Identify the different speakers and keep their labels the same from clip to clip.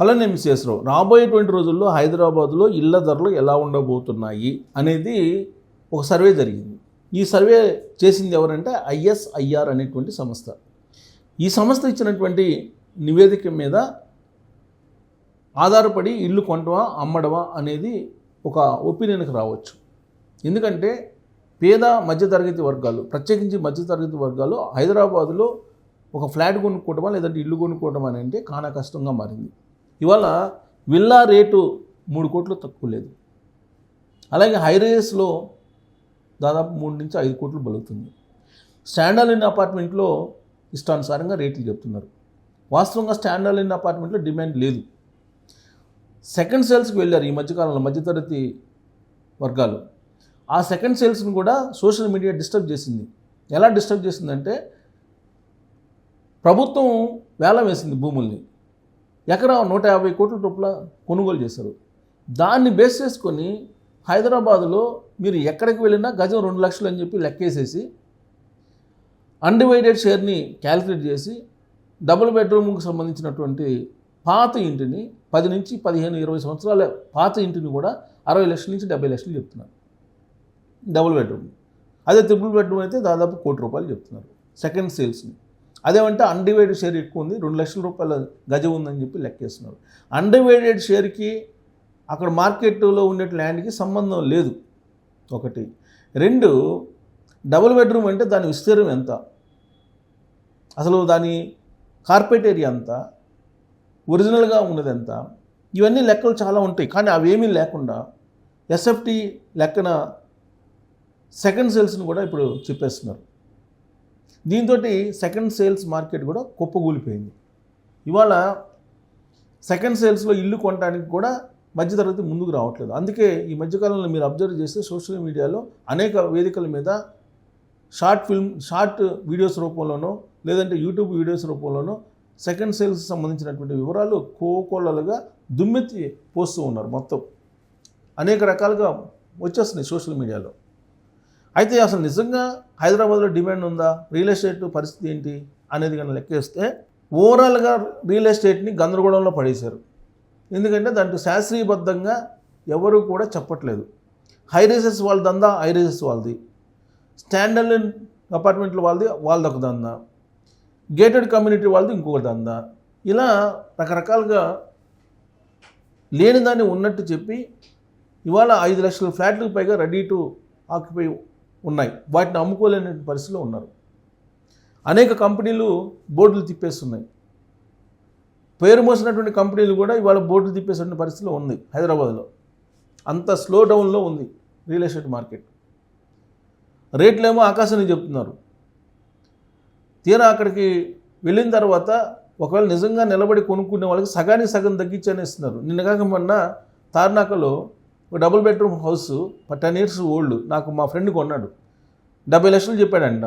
Speaker 1: Hello నేను మిస్సెస్రావు. రాబోయేటువంటి రోజుల్లో హైదరాబాద్లో ఇళ్ల ధరలు ఎలా ఉండబోతున్నాయి అనేది ఒక సర్వే జరిగింది. ఈ సర్వే చేసింది ఎవరంటే ISIR అనేటువంటి సంస్థ. ఈ సంస్థ ఇచ్చినటువంటి నివేదిక మీద ఆధారపడి ఇల్లు కొనటమా అమ్మడమా అనేది ఒక ఒపీనియన్కి రావచ్చు. ఎందుకంటే పేద మధ్యతరగతి వర్గాలు, ప్రత్యేకించి మధ్యతరగతి వర్గాలు హైదరాబాదులో ఒక ఫ్లాట్ కొనుక్కోవటమా లేదంటే ఇల్లు కొనుక్కోవటం అని అంటే చాలా కష్టంగా మారింది. ఇవాళ విల్లా రేటు 3 కోట్లు తక్కువ లేదు. అలాగే హైరేస్లో దాదాపు 3 నుంచి 5 కోట్లు బలుగుతుంది. స్టాండర్డ్ అపార్ట్మెంట్లో ఇష్టానుసారంగా రేట్లు చెప్తున్నారు. వాస్తవంగా స్టాండర్డ్ అపార్ట్మెంట్లో డిమాండ్ లేదు. సెకండ్ సేల్స్కి వెళ్ళారు ఈ మధ్యకాలంలో మధ్యతరగతి వర్గాలు. ఆ సెకండ్ సేల్స్ని కూడా సోషల్ మీడియా డిస్టర్బ్ చేసింది. ఎలా డిస్టర్బ్ చేసిందంటే ప్రభుత్వం వేలం వేసింది భూముల్ని. ఎకరా 150 కోట్ల రూపాయల కొనుగోలు చేశారు. దాన్ని బేస్ చేసుకొని హైదరాబాదులో మీరు ఎక్కడికి వెళ్ళినా గజం 2 లక్షలు అని చెప్పి లెక్కేసేసి అన్డివైడెడ్ షేర్ని క్యాలిక్యులేట్ చేసి డబుల్ బెడ్రూమ్కి సంబంధించినటువంటి పాత ఇంటిని 10 నుంచి 15, 20 సంవత్సరాల పాత ఇంటిని కూడా 60 లక్షల నుంచి 70 లక్షలు చెప్తున్నారు డబుల్ బెడ్రూమ్. అదే ట్రిపుల్ బెడ్రూమ్ అయితే దాదాపు 1 కోటి రూపాయలు చెప్తున్నారు సెకండ్ సేల్స్ని. అదేమంటే అన్డివైడెడ్ షేర్ ఎక్కువ ఉంది, 2 లక్షల రూపాయల గజం ఉందని చెప్పి లెక్కేస్తున్నారు. అన్డివైడెడ్ షేర్కి అక్కడ మార్కెట్లో ఉండే ల్యాండ్కి సంబంధం లేదు ఒకటి. 2, డబుల్ బెడ్రూమ్ అంటే దాని విస్తీర్ణం ఎంత, అసలు దాని కార్పెట్ ఏరియా ఎంత, ఒరిజినల్గా ఉన్నది ఎంత, ఇవన్నీ లెక్కలు చాలా ఉంటాయి. కానీ అవేమీ లేకుండా SFT లెక్కన సెకండ్ సేల్స్ని కూడా ఇప్పుడు చెప్పేస్తున్నారు. దీంతో సెకండ్ సేల్స్ మార్కెట్ కూడా కుప్పగూలిపోయింది. ఇవాళ సెకండ్ సేల్స్లో ఇల్లు కొనడానికి కూడా మధ్యతరగతి ముందుకు రావట్లేదు. అందుకే ఈ మధ్యకాలంలో మీరు అబ్జర్వ్ చేస్తే సోషల్ మీడియాలో అనేక వేదికల మీద షార్ట్ వీడియోస్ రూపంలోనో లేదంటే యూట్యూబ్ వీడియోస్ రూపంలోనో సెకండ్ సేల్స్ సంబంధించినటువంటి వివరాలు కోకొల్లలుగా దుమ్మెత్తి పోస్తూ ఉన్నారు. మొత్తం అనేక రకాలుగా వచ్చేస్తున్నాయి సోషల్ మీడియాలో. అయితే అసలు నిజంగా హైదరాబాద్లో డిమాండ్ ఉందా, రియల్ ఎస్టేట్ పరిస్థితి ఏంటి అనేది కనుక లెక్కేస్తే ఓవరాల్గా రియల్ ఎస్టేట్ని గందరగోళంలో పడేశారు. ఎందుకంటే దాంట్లో శాస్త్రీయబద్ధంగా ఎవరు కూడా చెప్పట్లేదు. హైరేసెస్ వాళ్ళ దందా హైరేసెస్ వాళ్ళది, స్టాండర్డ్ అపార్ట్మెంట్లు వాళ్ళది ఒక దందా, గేటెడ్ కమ్యూనిటీ వాళ్ళది ఇంకొక దందా. ఇలా రకరకాలుగా లేని దాన్ని ఉన్నట్టు చెప్పి ఇవాళ 5 లక్షల ఫ్లాట్లకు పైగా రెడీ టు ఆక్యుపై ఉన్నాయి. వాటిని అమ్ముకోలేని పరిస్థితిలో ఉన్నారు. అనేక కంపెనీలు బోర్డులు తిప్పేస్తున్నాయి. పేరు మోసినటువంటి కంపెనీలు కూడా ఇవాళ బోర్డులు తిప్పేసిన పరిస్థితిలో ఉంది హైదరాబాద్లో. అంత స్లో డౌన్లో ఉంది రియల్ ఎస్టేట్ మార్కెట్. రేట్లేమో ఆకాశాన్ని చెప్తున్నారు. తీరా అక్కడికి వెళ్ళిన తర్వాత ఒకవేళ నిజంగా నిలబడి కొనుక్కునే వాళ్ళకి సగానికి సగం తగ్గించని ఇస్తున్నారు. నిన్నగాక మొన్న తార్నాకలో ఒక double bedroom house 10 years old నాకు మా ఫ్రెండ్ కొన్నాడు. 70 లక్షలు చెప్పాడంట.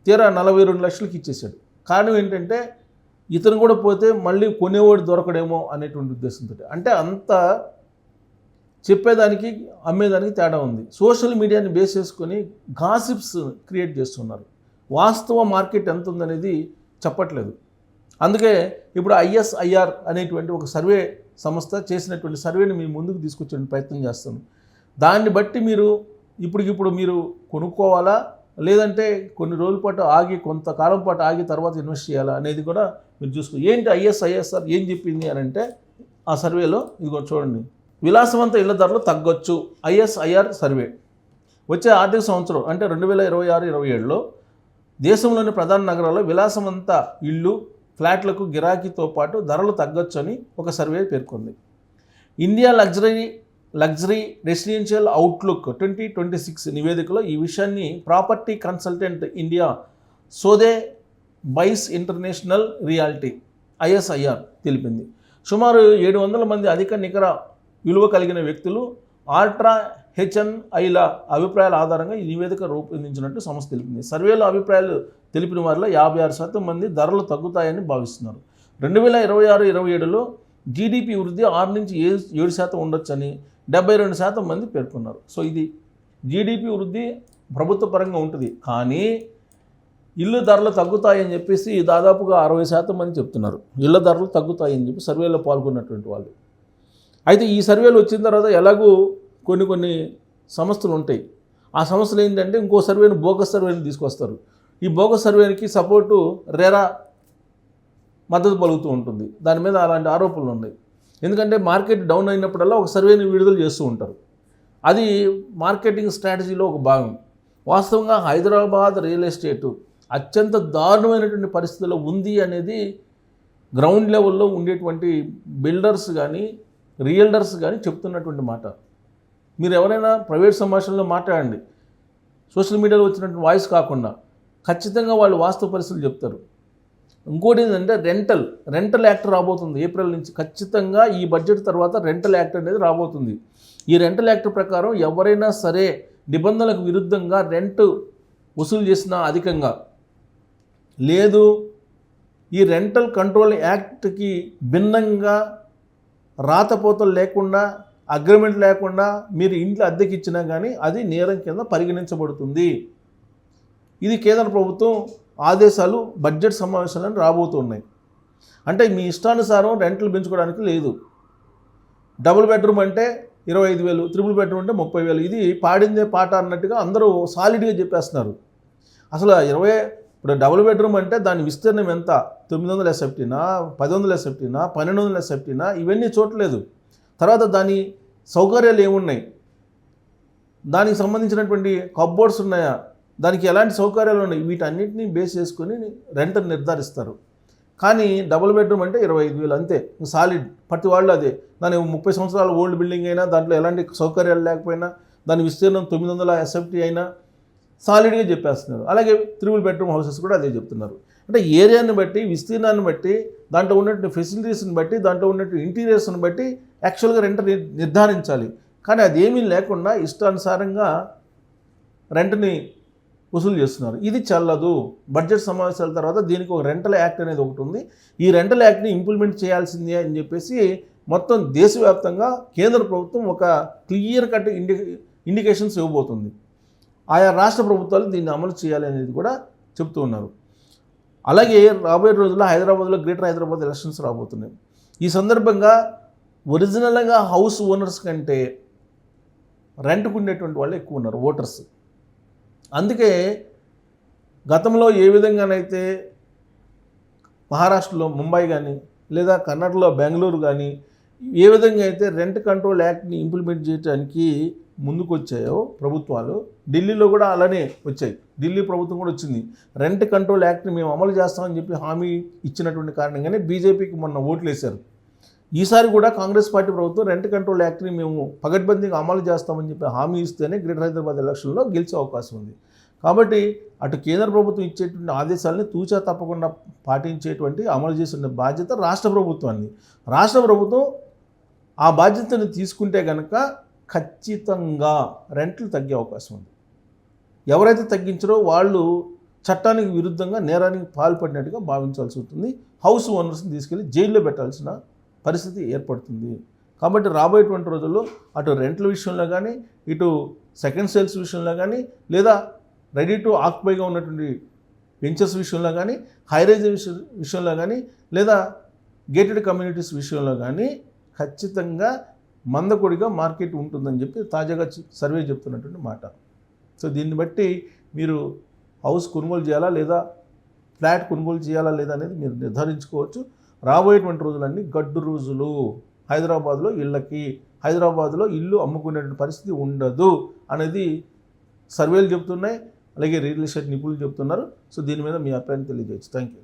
Speaker 1: తీరా 42 లక్షలకి ఇచ్చేసాడు. కారణం ఏంటంటే ఇతను కూడా పోతే మళ్ళీ కొనేవాడు దొరకడేమో అనేటువంటి ఉద్దేశంతో. అంటే అంత చెప్పేదానికి అమ్మేదానికి తేడా ఉంది. సోషల్ మీడియాని బేస్ చేసుకొని గాసిప్స్ క్రియేట్ చేస్తున్నారు. వాస్తవ మార్కెట్ ఎంత ఉందనేది చెప్పట్లేదు. అందుకే ఇప్పుడు ISIR అనేటువంటి ఒక సర్వే సంస్థ చేసినటువంటి సర్వేని మీ ముందుకు తీసుకొచ్చే ప్రయత్నం చేస్తాను. దాన్ని బట్టి మీరు ఇప్పటికిప్పుడు మీరు కొనుక్కోవాలా లేదంటే కొన్ని రోజుల పాటు ఆగి కొంతకాలం పాటు ఆగి తర్వాత ఇన్వెస్ట్ చేయాలా అనేది కూడా మీరు చూసుకో. ఏంటి ISIR ఏం చెప్పింది అని అంటే ఆ సర్వేలో ఇదిగో చూడండి. విలాసవంత ఇళ్ల ధరలు తగ్గొచ్చు ISIR సర్వే. వచ్చే ఆర్థిక సంవత్సరం అంటే 2026-27లో దేశంలోని ప్రధాన నగరాల్లో విలాసవంత ఇళ్ళు ఫ్లాట్లకు గిరాకీతో పాటు ధరలు తగ్గొచ్చని ఒక సర్వే పేర్కొంది. ఇండియా లగ్జరీ రెసిడెన్షియల్ అవుట్లుక్ 2026 నివేదికలో ఈ విషయాన్ని property consultant India Sotheby's International Realty ISIR తెలిపింది. సుమారు 700 మంది అధిక నికర విలువ కలిగిన వ్యక్తులు ఆల్ట్రా HNIల అభిప్రాయాల ఆధారంగా ఈ నివేదిక రూపొందించినట్టు సంస్థ తెలిపింది. సర్వేలో అభిప్రాయాలు తెలిపిన వారిలో 56% మంది ధరలు తగ్గుతాయని భావిస్తున్నారు. 2026-27లో GDP వృద్ధి 6 నుంచి 7% ఉండొచ్చని 72% మంది పేర్కొన్నారు. సో ఇది GDP వృద్ధి ప్రభుత్వ పరంగా ఉంటుంది. కానీ ఇల్లు ధరలు తగ్గుతాయని చెప్పేసి దాదాపుగా 60% మంది చెప్తున్నారు. ఇళ్ల ధరలు తగ్గుతాయని చెప్పి సర్వేలో పాల్గొన్నటువంటి వాళ్ళు. అయితే ఈ సర్వేలు వచ్చిన తర్వాత ఎలాగూ కొన్ని సంస్థలు ఉంటాయి. ఆ సంస్థలు ఏంటంటే ఇంకో సర్వేని బోగస్ సర్వేని తీసుకొస్తారు. ఈ బోగస్ సర్వేకి సపోర్టు రెరా మద్దతు పలుకుతూ ఉంటుంది. దాని మీద అలాంటి ఆరోపణలు ఉన్నాయి. ఎందుకంటే మార్కెట్ డౌన్ అయినప్పుడల్లా ఒక సర్వేని విడుదల చేస్తూ ఉంటారు. అది మార్కెటింగ్ స్ట్రాటజీలో ఒక భాగం. వాస్తవంగా హైదరాబాద్ రియల్ ఎస్టేటు అత్యంత దారుణమైనటువంటి పరిస్థితుల్లో ఉంది అనేది గ్రౌండ్ లెవెల్లో ఉండేటువంటి బిల్డర్స్ కానీ రియల్డర్స్ కానీ చెప్తున్నటువంటి మాట. మీరు ఎవరైనా ప్రైవేట్ సంభాషణలో మాట్లాడండి, సోషల్ మీడియాలో వచ్చినటువంటి వాయిస్ కాకుండా ఖచ్చితంగా వాళ్ళు వాస్తవ పరిస్థితులు చెప్తారు. ఇంకోటి ఏంటంటే రెంటల్ యాక్ట్ రాబోతుంది ఏప్రిల్ నుంచి. ఖచ్చితంగా ఈ బడ్జెట్ తర్వాత రెంటల్ యాక్ట్ అనేది రాబోతుంది. ఈ రెంటల్ యాక్ట్ ప్రకారం ఎవరైనా సరే నిబంధనలకు విరుద్ధంగా రెంట్ వసూలు చేసినా అధికంగా లేదు, ఈ రెంటల్ కంట్రోల్ యాక్ట్కి భిన్నంగా రాతపోతలు లేకుండా అగ్రిమెంట్ లేకుండా మీరు ఇంట్లో అద్దెకి ఇచ్చినా కానీ అది నేరం కింద పరిగణించబడుతుంది. ఇది కేంద్ర ప్రభుత్వం ఆదేశాలు బడ్జెట్ సమావేశాలను రాబోతున్నాయి. అంటే మీ ఇష్టానుసారం రెంట్లు పెంచుకోవడానికి లేదు. డబుల్ బెడ్రూమ్ అంటే 25,000, ట్రిపుల్ బెడ్రూమ్ అంటే 30,000. ఇది పాడిందే పాట అన్నట్టుగా అందరూ సాలిడ్గా చెప్పేస్తున్నారు. అసలు ఇప్పుడు డబుల్ బెడ్రూమ్ అంటే దాని విస్తీర్ణం ఎంత? 900 ఎస్ఎఫ్టీనా, 1000 ఎస్ఎఫ్టీనా, 1200 ఎస్ఎఫ్టీనా, ఇవన్నీ చూడలేదు. తర్వాత దాని సౌకర్యాలు ఏమున్నాయి, దానికి సంబంధించినటువంటి కప్బోర్డ్స్ ఉన్నాయా, దానికి ఎలాంటి సౌకర్యాలు ఉన్నాయి, వీటన్నిటిని బేస్ చేసుకొని రెంట్ నిర్ధారిస్తారు. కానీ డబుల్ బెడ్రూమ్ అంటే 25,000 అంతే, సాలిడ్. ప్రతి వాళ్ళు అదే. దాని 30 సంవత్సరాల ఓల్డ్ బిల్డింగ్ అయినా, దాంట్లో ఎలాంటి సౌకర్యాలు లేకపోయినా, దాని విస్తీర్ణం 900 ఎస్ఎఫ్టీ అయినా సాలిడ్గా చెప్పేస్తున్నారు. అలాగే ట్రిపుల్ బెడ్రూమ్ హౌసెస్ కూడా అదే చెప్తున్నారు. అంటే ఏరియాని బట్టి, విస్తీర్ణాన్ని బట్టి, దాంట్లో ఉన్నటువంటి ఫెసిలిటీస్ని బట్టి, దాంట్లో ఉన్నటువంటి ఇంటీరియర్స్ని బట్టి యాక్చువల్గా రెంట్ నిర్ధారించాలి. కానీ అదేమీ లేకుండా ఇష్టానుసారంగా రెంట్ని వసూలు చేస్తున్నారు. ఇది చెల్లదు. బడ్జెట్ సమావేశాల తర్వాత దీనికి ఒక రెంటల్ యాక్ట్ అనేది ఒకటి ఉంది. ఈ రెంటల్ యాక్ట్ని ఇంప్లిమెంట్ చేయాల్సిందే అని చెప్పేసి మొత్తం దేశవ్యాప్తంగా కేంద్ర ప్రభుత్వం ఒక క్లియర్ కట్ ఇండికేషన్స్ ఇవ్వబోతుంది. ఆయా రాష్ట్ర ప్రభుత్వాలు దీన్ని అమలు చేయాలి అనేది కూడా చెప్తూ ఉన్నారు. అలాగే రాబోయే రోజుల్లో హైదరాబాద్లో గ్రేటర్ హైదరాబాద్ ఎలక్షన్స్ రాబోతున్నాయి. ఈ సందర్భంగా ఒరిజినల్గా హౌస్ ఓనర్స్ కంటే రెంట్కు ఉండేటువంటి వాళ్ళు ఎక్కువ ఉన్నారు, ఓటర్స్. అందుకే గతంలో ఏ విధంగానైతే మహారాష్ట్రలో ముంబై కానీ లేదా కర్ణాటకలో బెంగళూరు కానీ ఏ విధంగా అయితే రెంట్ కంట్రోల్ యాక్ట్ని ఇంప్లిమెంట్ చేయడానికి ముందుకు వచ్చాయో ప్రభుత్వాలు, ఢిల్లీలో కూడా అలానే వచ్చాయి. ఢిల్లీ ప్రభుత్వం కూడా వచ్చింది. రెంట్ కంట్రోల్ యాక్ట్ని మేము అమలు చేస్తామని చెప్పి హామీ ఇచ్చినటువంటి కారణంగానే బీజేపీకి మొన్న ఓట్లు వేశారు. ఈసారి కూడా కాంగ్రెస్ పార్టీ ప్రభుత్వం రెంట్ కంట్రోల్ యాక్ట్ని మేము పగడ్బందీగా అమలు చేస్తామని చెప్పి హామీ ఇస్తేనే గ్రేటర్ హైదరాబాద్ ఎలక్షన్లో గెలిచే అవకాశం ఉంది. కాబట్టి అటు కేంద్ర ప్రభుత్వం ఇచ్చేటువంటి ఆదేశాలని తూచా తప్పకుండా పాటించేటువంటి అమలు చేసిన బాధ్యత రాష్ట్ర ప్రభుత్వాన్ని. రాష్ట్ర ప్రభుత్వం ఆ బాధ్యతను తీసుకుంటే కనుక ఖచ్చితంగా రెంట్లు తగ్గే అవకాశం ఉంది. ఎవరైతే తగ్గించారో వాళ్ళు చట్టానికి విరుద్ధంగా నేరానికి పాల్పడినట్టుగా భావించాల్సి ఉంటుంది. హౌస్ ఓనర్స్ని తీసుకెళ్ళి జైల్లో పెట్టాల్సిన పరిస్థితి ఏర్పడుతుంది. కాబట్టి రాబోయేటువంటి రోజుల్లో అటు రెంట్ల విషయంలో కానీ, ఇటు సెకండ్ సేల్స్ విషయంలో కానీ, లేదా రెడీ టు ఆక్యుపైగా ఉన్నటువంటి వెంచర్స్ విషయంలో కానీ, హైరైజ్ విషయంలో కానీ, లేదా గేటెడ్ కమ్యూనిటీస్ విషయంలో కానీ ఖచ్చితంగా మందకొడిగా మార్కెట్ ఉంటుందని చెప్పి తాజాగా సర్వే చెప్తున్నటువంటి మాట. సో దీన్ని బట్టి మీరు హౌస్ కొనుగోలు చేయాలా లేదా ఫ్లాట్ కొనుగోలు చేయాలా లేదా అనేది మీరు నిర్ధారించుకోవచ్చు. రాబోయేటువంటి రోజులన్నీ గడ్డు రోజులు. హైదరాబాద్లో ఇల్లు అమ్ముకునేటువంటి పరిస్థితి ఉండదు అనేది సర్వేలు చెప్తున్నాయి. అలాగే రియల్ ఎస్టేట్ నిపుణులు చెప్తున్నారు. సో దీని మీద మీ అభిప్రాయం తెలియజేయచ్చు. Thank you.